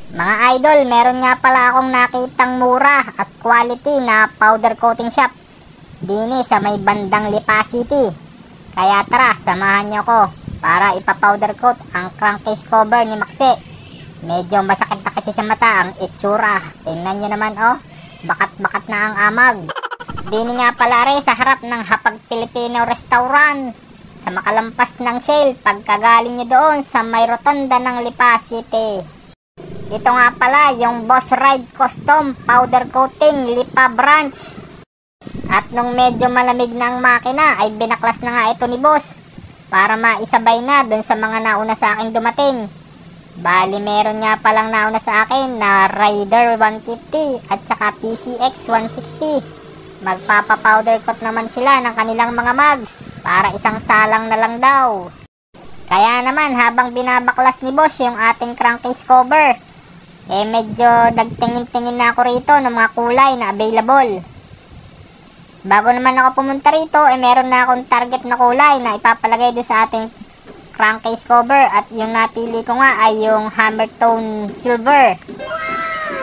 Mga idol, meron nga pala akong nakitang mura at quality na powder coating shop dini sa may bandang Lipa City. Kaya tara, samahan nyo ko para ipapowder coat ang crankcase cover ni Maxi. Medyo masakit na kasi sa mata ang itsura. Tingnan nyo naman oh, bakat-bakat na ang amag. Dini nga pala rin sa harap ng Hapag Filipino Restaurant sa makalampas ng Shell pagkagaling nyo doon sa may rotonda ng Lipa City. Ito nga pala yung Boss Ride Custom Powder Coating Lipa Branch. At nung medyo malamig ng makina ay binaklas na nga ito ni Boss para maisabay na dun sa mga nauna sa akin dumating. Bali meron nga palang nauna sa akin na Rider 150 at saka PCX 160. Magpapa-powder coat naman sila ng kanilang mga mugs para isang salang na lang daw. Kaya naman habang binabaklas ni Boss yung ating crankcase cover, medyo nagtingin-tingin na ako rito ng mga kulay na available. Bago naman ako pumunta rito, meron na akong target na kulay na ipapalagay doon sa ating crankcase cover. At yung napili ko nga ay yung Hammer Tone Silver.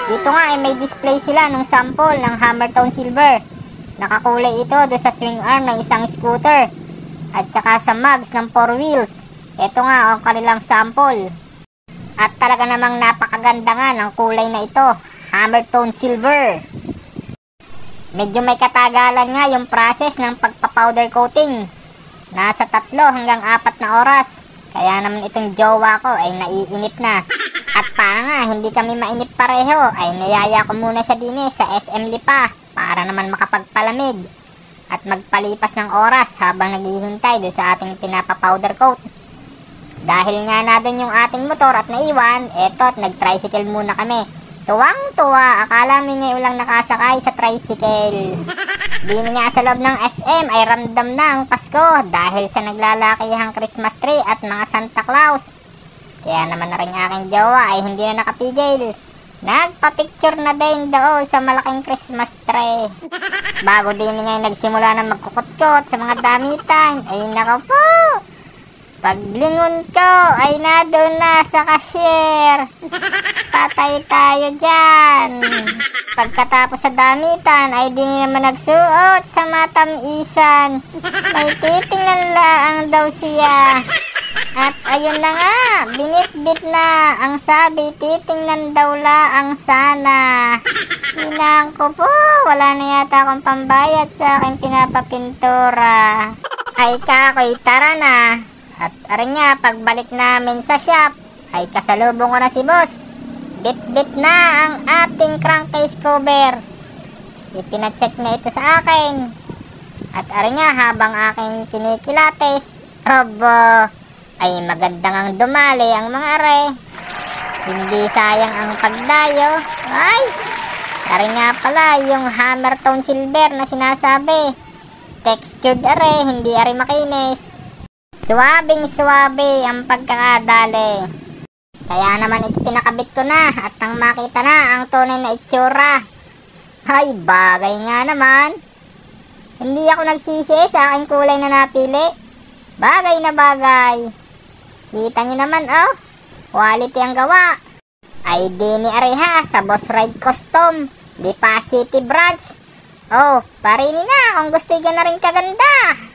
Dito nga may display sila ng sample ng Hammer Tone Silver. Nakakulay ito doon sa swing arm ng isang scooter at saka sa mugs ng 4 wheels. Ito nga ang kanilang sample. At talaga namang napakaganda nga ng kulay na ito, Hammer Tone Silver. Medyo may katagalan nga yung process ng pagpa-powder coating. Nasa 3 hanggang 4 na oras. Kaya naman itong jowa ko ay naiinip na. At para nga hindi kami mainip pareho, ay niyaya ko muna siya din sa SM Lipa para naman makapagpalamig at magpalipas ng oras habang naghihintay doon sa ating pinapa-powder coat. Dahil nga na doon yung ating motor at naiwan, eto nag-tricycle muna kami. Tuwang-tuwa, akala mo ngayon lang nakasakay sa tricycle. Di nga sa loob ng SM ay ramdam na ang Pasko dahil sa naglalakihang Christmas tree at mga Santa Claus. Kaya naman na rin aking jowa ay hindi na nakapigil. Nagpa-picture na din doon sa malaking Christmas tree. Bago din nga nagsimula na magkukutkot sa mga damitan, ay nako po! Paglingon ko ay nadoon na sa cashier. Patay tayo dyan. Pagkatapos sa damitan ay di naman nagsuot sa matamisan. May titingnan laang daw siya. At ayun na nga, binitbit na ang sabi, titingnan daw laang sana. Hinang ko po, wala na yata akong pambayad sa aking pinapapintura. Ay kakoy, tara na. At aring nga, pagbalik namin sa shop, ay kasalubong ko na si Boss. Bit-bit na ang ating crankcase cover. Ipinacheck na ito sa akin. At aring nga, habang aking kinikilates, ay magandang ang dumali ang mga are. Hindi sayang ang pagdayo. Ay, aring nga pala yung Hammer Tone Silver na sinasabi. Textured are, hindi are makinis. Suwabing-suwabe ang pagkakadali. Kaya naman ito pinakabit ko na at nang makita na ang tunay na itsura. Ay, bagay nga naman. Hindi ako nagsisi sa aking kulay na napili. Bagay na bagay. Kita nyo naman oh, quality ang gawa. Ay di ni Areha sa Boss Ride Custom Lipa City Branch. Oh, parini na kung gusto nyo na rin kaganda.